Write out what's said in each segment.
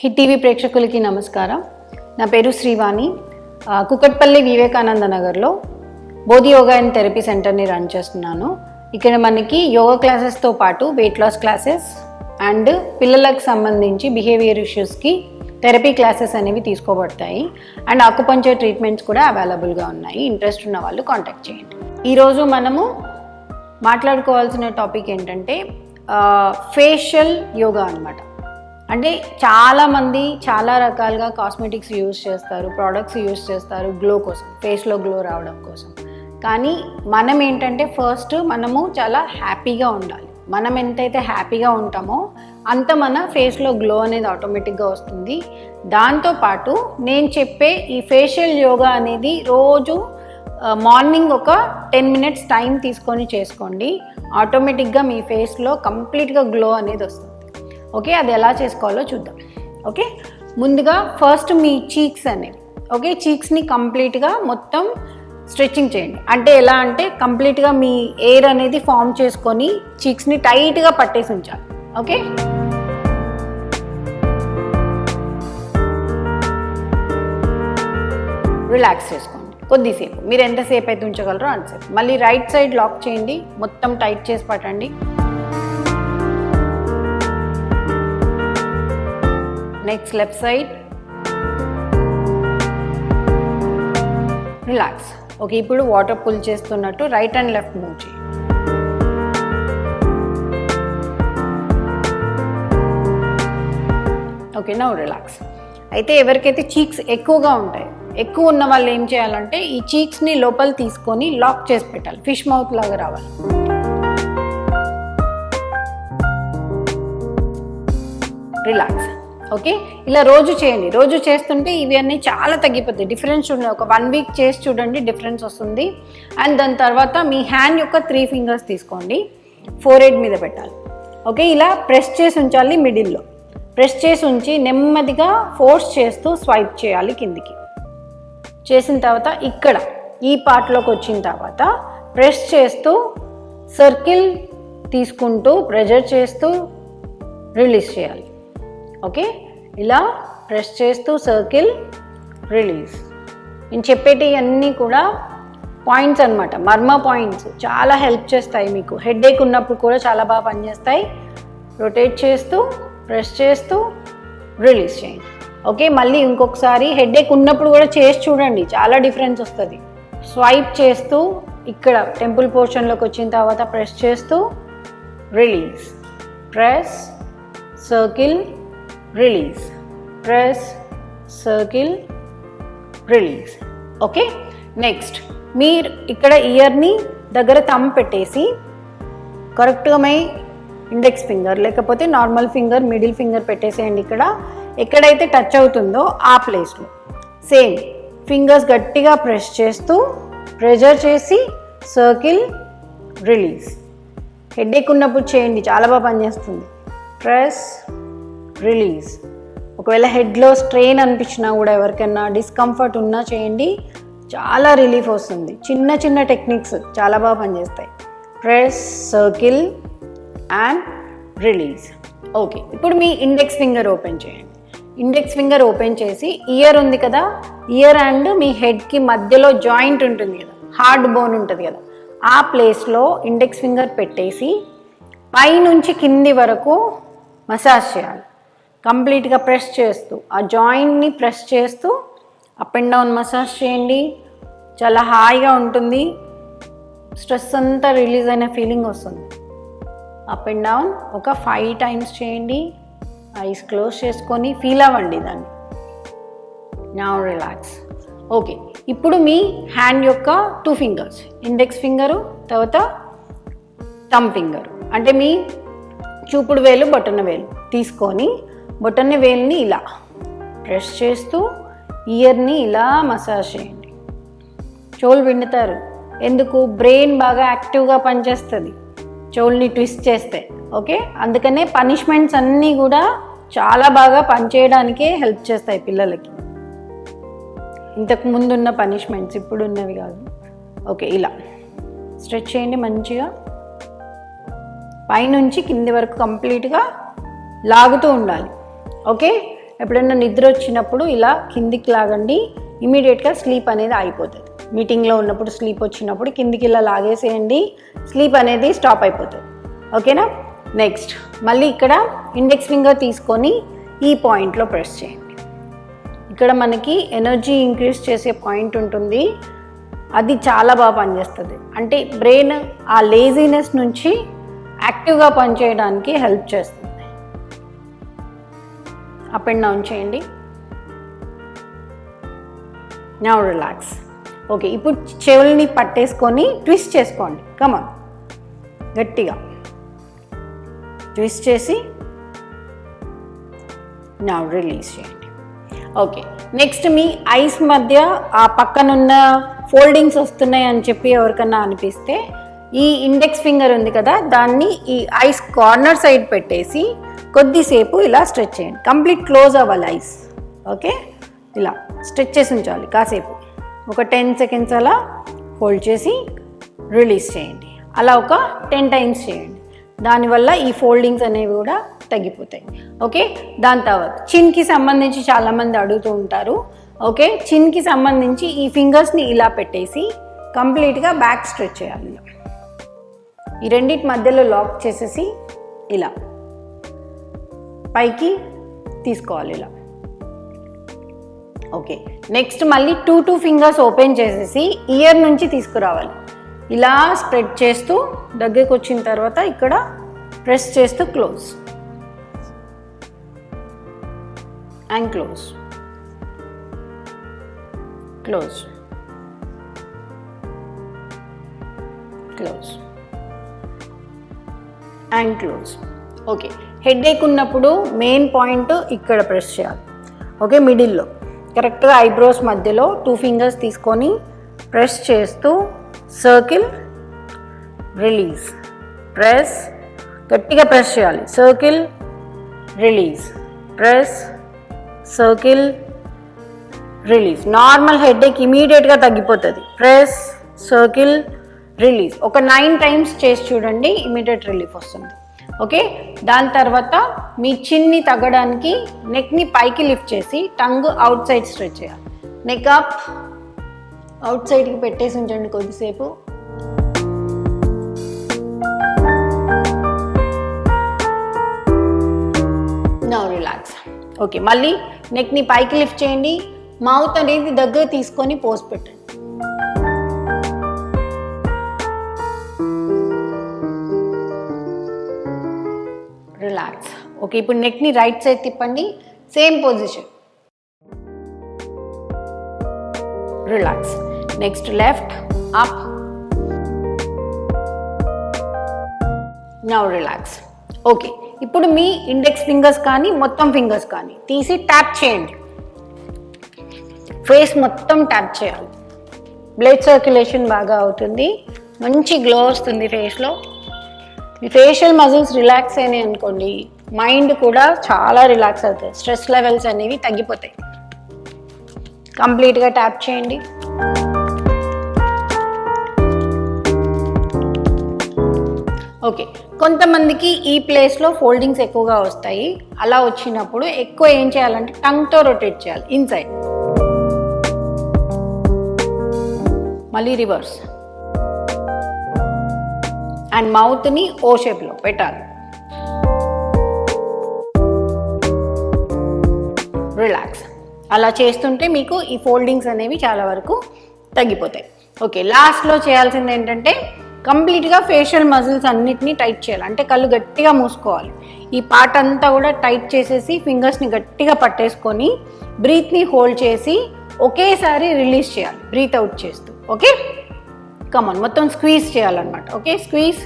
Hit TV ప్రేక్షకులకి నమస్కారం. నా పేరు శ్రీవాణి. కుకట్పల్లి వివేకానంద నగర్లో బోధి యోగా అండ్ థెరపీ సెంటర్ని రన్ చేస్తున్నాను. ఇక్కడ మనకి యోగా క్లాసెస్తో పాటు వెయిట్ లాస్ క్లాసెస్ అండ్ పిల్లలకు సంబంధించి బిహేవియర్ ఇష్యూస్కి థెరపీ క్లాసెస్ అనేవి తీసుకోబడతాయి. అండ్ ఆకుపంచర్ ట్రీట్మెంట్స్ కూడా అవైలబుల్గా ఉన్నాయి. ఇంట్రెస్ట్ ఉన్న వాళ్ళు కాంటాక్ట్ చేయండి. ఈరోజు మనము మాట్లాడుకోవాల్సిన టాపిక్ ఏంటంటే ఫేషియల్ యోగా అన్నమాట. అంటే చాలామంది చాలా రకాలుగా కాస్మెటిక్స్ యూజ్ చేస్తారు, ప్రోడక్ట్స్ యూజ్ చేస్తారు గ్లో కోసం, ఫేస్లో గ్లో రావడం కోసం. కానీ మనం ఏంటంటే ఫస్ట్ మనము చాలా హ్యాపీగా ఉండాలి. మనం ఎంతైతే హ్యాపీగా ఉంటామో అంత మన ఫేస్లో గ్లో అనేది ఆటోమేటిక్గా వస్తుంది. దాంతోపాటు నేను చెప్పే ఈ ఫేషియల్ యోగా అనేది రోజు మార్నింగ్ ఒక 10 minutes టైం తీసుకొని చేసుకోండి. ఆటోమేటిక్గా మీ ఫేస్లో కంప్లీట్గా గ్లో అనేది వస్తుంది. ఓకే, అది ఎలా చేసుకోవాలో చూద్దాం. ఓకే, ముందుగా ఫస్ట్ మీ చీక్స్ అనేవి, ఓకే, చీక్స్ని కంప్లీట్గా మొత్తం స్ట్రెచ్చింగ్ చేయండి. అంటే ఎలా అంటే కంప్లీట్గా మీ ఎయిర్ అనేది ఫామ్ చేసుకొని చీక్స్ని టైట్గా పట్టేసి ఉంచాలి. ఓకే, రిలాక్స్ చేసుకోండి కొద్దిసేపు. మీరు ఎంతసేపు అయితే ఉంచగలరో అంతసేపు. మళ్ళీ రైట్ సైడ్ లాక్ చేయండి, మొత్తం టైట్ చేసి పట్టండి. Next left side relax. Okay, ఇప్పుడు వాటర్ పుల్ చేస్తున్నట్టు రైట్ అండ్ లెఫ్ట్ మూవ్ చేయండి. Okay, now relax. అయితే ఎవరికైతే చీక్స్ ఎక్కువగా ఉంటాయి, ఎక్కువ ఉన్న వాళ్ళు ఏం చేయాలంటే ఈ చీక్స్ని లోపల తీసుకొని లాక్ చేసి పెట్టాలి. ఫిష్ మౌత్ లాగా రావాలి. రిలాక్స్. ఓకే, ఇలా రోజు చేయండి. రోజు చేస్తుంటే ఇవి అన్నీ చాలా తగ్గిపోతాయి. డిఫరెన్స్ చూడండి, ఒక 1 week చేసి చూడండి, డిఫరెన్స్ వస్తుంది. అండ్ దాని తర్వాత మీ హ్యాండ్ యొక్క 3 fingers తీసుకోండి, ఫోర్హెడ్ మీద పెట్టాలి. ఓకే, ఇలా ప్రెస్ చేసి ఉంచాలి. మిడిల్లో ప్రెస్ చేసి ఉంచి నెమ్మదిగా ఫోర్స్ చేస్తూ స్వైప్ చేయాలి కిందికి. చేసిన తర్వాత ఇక్కడ ఈ పార్ట్లోకి వచ్చిన తర్వాత ప్రెస్ చేస్తూ సర్కిల్ తీసుకుంటూ ప్రెజర్ చేస్తూ రిలీజ్ చేయాలి. ఓకే, ఇలా ప్రెస్ చేస్తూ సర్కిల్ రిలీజ్. నేను చెప్పేటి అన్నీ కూడా పాయింట్స్ అన్నమాట, మర్మ పాయింట్స్. చాలా హెల్ప్ చేస్తాయి మీకు. హెడేక్ ఉన్నప్పుడు కూడా చాలా బాగా పనిచేస్తాయి. రొటేట్ చేస్తూ ప్రెస్ చేస్తూ రిలీజ్ చేయండి. ఓకే, మళ్ళీ ఇంకొకసారి హెడేక్ ఉన్నప్పుడు కూడా చేసి చూడండి, చాలా డిఫరెన్స్ వస్తుంది. స్వైప్ చేస్తూ ఇక్కడ టెంపుల్ పోర్షన్లోకి వచ్చిన తర్వాత ప్రెస్ చేస్తూ release, press circle release, press circle release. Okay, next మీరు ఇక్కడ ఇయర్ని దగ్గర థంబ్ పెట్టేసి కరెక్ట్గా మై ఇండెక్స్ ఫింగర్ లేకపోతే నార్మల్ ఫింగర్, మిడిల్ ఫింగర్ పెట్టేసేయండి. ఇక్కడ ఎక్కడైతే టచ్ అవుతుందో ఆ ప్లేస్లో సేమ్ ఫింగర్స్ గట్టిగా ప్రెస్ చేస్తూ ప్రెజర్ చేసి సర్కిల్ రిలీజ్. హెడేక్ ఉన్నప్పుడు చేయండి, చాలా బాగా పనిచేస్తుంది. Press release. ఒకవేళ హెడ్లో స్ట్రెయిన్ అనిపించినా కూడా, ఎవరికైనా డిస్కంఫర్ట్ ఉన్నా చేయండి, చాలా రిలీఫ్ వస్తుంది. చిన్న చిన్న టెక్నిక్స్ చాలా బాగా పనిచేస్తాయి. Press circle and release. Okay, ఇప్పుడు మీ ఇండెక్స్ ఫింగర్ ఓపెన్ చేయండి. ఇండెక్స్ ఫింగర్ ఓపెన్ చేసి ఇయర్ ఉంది కదా, ఇయర్ అండ్ మీ హెడ్కి మధ్యలో జాయింట్ ఉంటుంది కదా, హార్డ్ బోన్ ఉంటుంది కదా, ఆ ప్లేస్లో ఇండెక్స్ ఫింగర్ పెట్టేసి పైనుంచి కింది వరకు మసాజ్ చేయాలి. కంప్లీట్గా ప్రెస్ చేస్తూ ఆ జాయింట్ని ప్రెస్ చేస్తూ అప్ అండ్ డౌన్ మసాజ్ చేయండి. చాలా హాయిగా ఉంటుంది. స్ట్రెస్ అంతా రిలీజ్ అయిన ఫీలింగ్ వస్తుంది. అప్ అండ్ డౌన్ ఒక 5 times చేయండి. ఐస్ క్లోజ్ చేసుకొని ఫీల్ అవ్వండి దాన్ని. Now relax. ఓకే, ఇప్పుడు మీ హ్యాండ్ యొక్క 2 fingers, ఇండెక్స్ ఫింగరు తర్వాత థంబ్ ఫింగర్, అంటే మీ చూపుడు వేలు బొటన వేలు తీసుకొని బొటన వేలుని ఇలా ప్రెస్ చేస్తూ ఇయర్ని ఇలా మసాజ్ చేయండి. చెవులు విండుతారు. ఎందుకు? బ్రెయిన్ బాగా యాక్టివ్గా పనిచేస్తుంది చెవుల్ని ట్విస్ట్ చేస్తే. ఓకే, అందుకనే పనిష్మెంట్స్ అన్నీ కూడా చాలా బాగా పనిచేయడానికే హెల్ప్ చేస్తాయి పిల్లలకి. ఇంతకు ముందున్న పనిష్మెంట్స్ ఇప్పుడు ఉన్నవి కాదు. ఓకే, ఇలా స్ట్రెచ్ చేయండి మంచిగా. పైనుంచి కింది వరకు కంప్లీట్గా లాగుతూ ఉండాలి. ఓకే, ఎప్పుడైనా నిద్ర వచ్చినప్పుడు ఇలా కిందికి లాగండి, ఇమీడియట్గా స్లీప్ అనేది అయిపోతుంది. మీటింగ్లో ఉన్నప్పుడు స్లీప్ వచ్చినప్పుడు కిందికి ఇలా లాగేసేయండి, స్లీప్ అనేది స్టాప్ అయిపోతుంది. ఓకేనా? నెక్స్ట్ మళ్ళీ ఇక్కడ ఇండెక్స్ ఫింగర్ తీసుకొని ఈ పాయింట్లో ప్రెస్ చేయండి. ఇక్కడ మనకి ఎనర్జీ ఇంక్రీజ్ చేసే పాయింట్ ఉంటుంది, అది చాలా బాగా పనిచేస్తుంది. అంటే బ్రెయిన్ ఆ లేజీనెస్ నుంచి యాక్టివ్గా పనిచేయడానికి హెల్ప్ చేస్తుంది. అప్ అండ్ డౌన్ చేయండి. Now relax. ఓకే, ఇప్పుడు చెవుల్ని పట్టేసుకొని ట్విస్ట్ చేసుకోండి. కమాన్, గట్టిగా ట్విస్ట్ చేసి నౌ రిలీజ్ చేయండి. ఓకే, నెక్స్ట్ మీ ఐస్ మధ్య ఆ పక్కనున్న ఫోల్డింగ్స్ వస్తున్నాయి అని చెప్పి ఎవరికన్నా అనిపిస్తే ఈ ఇండెక్స్ ఫింగర్ ఉంది కదా, దాన్ని ఈ ఐస్ కార్నర్ సైడ్ పెట్టేసి కొద్దిసేపు ఇలా స్ట్రెచ్ చేయండి. కంప్లీట్ క్లోజ్ అవ్వాలి ఐస్. ఓకే, ఇలా స్ట్రెచ్ చేసి ఉంచాలి కాసేపు. ఒక 10 సెకండ్స్ అలా హోల్డ్ చేసి రిలీజ్ చేయండి. అలా ఒక 10 టైమ్స్ చేయండి. దానివల్ల ఈ ఫోల్డింగ్స్ అనేవి కూడా తగ్గిపోతాయి. ఓకే, దాని తర్వాత చిన్కి సంబంధించి చాలామంది అడుగుతూ ఉంటారు. ఓకే, చిన్కి సంబంధించి ఈ ఫింగర్స్ని ఇలా పెట్టేసి కంప్లీట్గా బ్యాక్ స్ట్రెచ్ చేయాలి. ఈ రెండింటి మధ్యలో లాక్ చేసేసి ఇలా పైకి తీసుకోవాలి ఇలా. ఓకే, నెక్స్ట్ మళ్ళీ 2 ఫింగర్స్ ఓపెన్ చేసేసి ఇయర్ నుంచి తీసుకురావాలి. ఇలా స్ప్రెడ్ చేస్తూ దగ్గరికి వచ్చిన తర్వాత ఇక్కడ ప్రెస్ చేస్తూ close and close, close, close and close. Okay, headache ఉన్నప్పుడు మెయిన్ పాయింట్ ఇక్కడ ప్రెస్ చేయాలి. ఓకే, మిడిల్లో కరెక్ట్గా ఐబ్రోస్ మధ్యలో 2 ఫింగర్స్ తీసుకొని ప్రెస్ చేస్తూ సర్కిల్, రిలీజ్, ప్రెస్, గట్టిగా ప్రెస్ చేయాలి. Circle, release, press, circle, release. Normal headache ఇమీడియట్గా తగ్గిపోతుంది. ప్రెస్, సర్కిల్, రిలీజ్ ఒక 9 టైమ్స్ చేసి చూడండి, ఇమీడియట్ రిలీఫ్ వస్తుంది. ఓకే, దాని తర్వాత మీ చిన్ని తగ్గడానికి నెక్ని పైకి లిఫ్ట్ చేసి టంగ్ అవుట్ సైడ్ స్ట్రెచ్ చేయాలి. నెక్ అప్, అవుట్ సైడ్కి పెట్టేసి ఉంచండి కొద్దిసేపు. Now relax. ఓకే, మళ్ళీ నెక్ని పైకి లిఫ్ట్ చేయండి. మౌత్ అనేది దగ్గర తీసుకొని పోజ్ పెట్టండి. రిలాక్స్. ఓకే, ఇప్పుడు నెక్ని రైట్ సైడ్ తిప్పండి, same position. Relax. Next left, up. Now relax. Okay, ఇప్పుడు మీ ఇండెక్స్ ఫింగర్స్ కానీ మొత్తం ఫింగర్స్ కానీ తీసి ట్యాప్ చేయండి. ఫేస్ మొత్తం ట్యాప్ చేయాలి. బ్లడ్ సర్క్యులేషన్ బాగా అవుతుంది, మంచి గ్లో వస్తుంది ఫేస్లో. మీ ఫేషియల్ మజిల్స్ రిలాక్స్ అయినాయి అనుకోండి, మైండ్ కూడా చాలా రిలాక్స్ అవుతుంది. స్ట్రెస్ లెవెల్స్ అనేవి తగ్గిపోతాయి. కంప్లీట్గా ట్యాప్ చేయండి. ఓకే, కొంతమందికి ఈ ప్లేస్లో ఫోల్డింగ్స్ ఎక్కువగా వస్తాయి. అలా వచ్చినప్పుడు ఎక్కువ ఏం చేయాలంటే టంగ్తో రొటేట్ చేయాలి ఇన్సైడ్. మళ్ళీ రివర్స్ అండ్ మౌత్ని ఓ షేప్లో పెట్టాలి. రిలాక్స్. అలా చేస్తుంటే మీకు ఈ ఫోల్డింగ్స్ అనేవి చాలా వరకు తగ్గిపోతాయి. ఓకే, లాస్ట్లో చేయాల్సింది ఏంటంటే కంప్లీట్గా ఫేషియల్ మజిల్స్ అన్నిటినీ టైట్ చేయాలి. అంటే కళ్ళు గట్టిగా మూసుకోవాలి. ఈ పార్ట్ అంతా కూడా టైట్ చేసేసి ఫింగర్స్ని గట్టిగా పట్టేసుకొని బ్రీత్ని హోల్డ్ చేసి ఒకేసారి రిలీజ్ చేయాలి బ్రీత్ అవుట్ చేస్తూ. ఓకే, కమాన్, మొత్తం స్క్వీజ్ చేయాలన్నమాట. Okay, squeeze.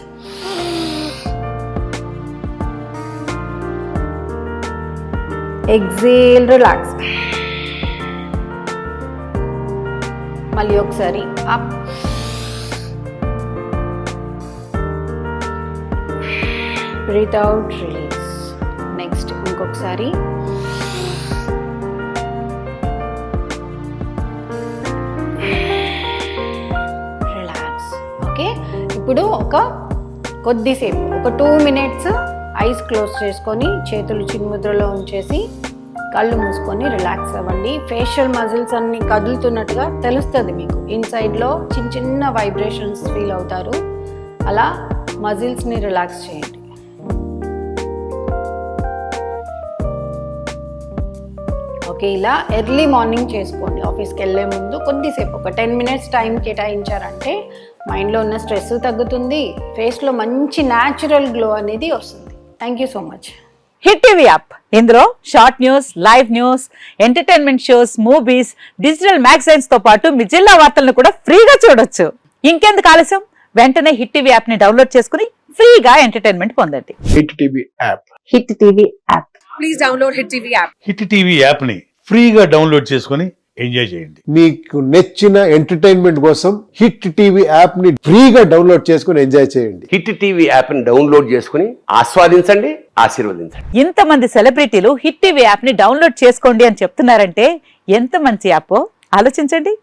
Exhale, relax. మళ్ళీ ఒకసారి up, breathe out, release. Next ఇంకొకసారి రిలాక్స్. ఓకే, ఇప్పుడు ఒక కొద్దిసేపు ఒక 2 minutes ఐస్ క్లోజ్ చేసుకొని చేతులు చిన్ముద్రలో ఉంచేసి కళ్ళు మూసుకొని రిలాక్స్ అవ్వండి. ఫేషియల్ మజిల్స్ అన్ని కదులుతున్నట్టుగా తెలుస్తుంది మీకు. ఇన్సైడ్లో చిన్న చిన్న వైబ్రేషన్స్ ఫీల్ అవుతారు. అలా మజిల్స్ని రిలాక్స్ చేయండి. ఓకే, ఇలా ఎర్లీ మార్నింగ్ చేసుకోండి. ఆఫీస్కి వెళ్ళే ముందు కొద్దిసేపు ఒక 10 minutes టైం కేటాయించారంటే మైండ్లో ఉన్న స్ట్రెస్ తగ్గుతుంది, ఫేస్లో మంచి న్యాచురల్ గ్లో అనేది వస్తుంది. Thank you so much. Hit TV app, ఇందులో short news, live news, entertainment shows, movies, digital magazines తో పాటు మీ జిల్లా వార్తలను కూడా ఫ్రీగా చూడొచ్చు. ఇంకెందుకు ఆలస్యం, వెంటనే హిట్ టీవీ యాప్ ని డౌన్లోడ్ చేసుకుని ఫ్రీగా ఎంటర్టైన్మెంట్ పొందండి. Hit TV app. Hit TV app. Please download hit TV app. Hit TV app ని ఫ్రీగా డౌన్లోడ్ చేసుకొని ఎంజాయ్ చేయండి. మీకు నచ్చిన ఎంటర్టైన్మెంట్ కోసం హిట్ టీవీ యాప్ ని ఫ్రీగా డౌన్లోడ్ చేసుకొని ఎంజాయ్ చేయండి. హిట్ టీవీ యాప్ ని డౌన్లోడ్ చేసుకుని ఆస్వాదించండి, ఆశీర్వదించండి. ఇంతమంది సెలబ్రిటీలు హిట్ టీవీ యాప్ ని డౌన్లోడ్ చేసుకోండి అని చెప్తున్నారంటే ఎంత మంచి యాప్ ఆలోచించండి.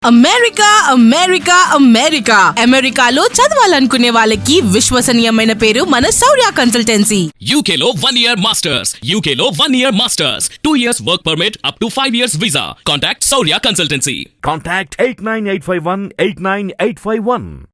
అమెరికా అమెరికా అమెరికా అమెరికాలో చదవాలనుకునే వాళ్ళకి విశ్వసనీయమైన పేరు మన శౌర్య కన్సల్టెన్సీ. UK లో 1 year masters. UK లో 1 year masters. 2 years work permit up to 5 years visa. Contact Saurya Consultancy. Contact 89851 89851.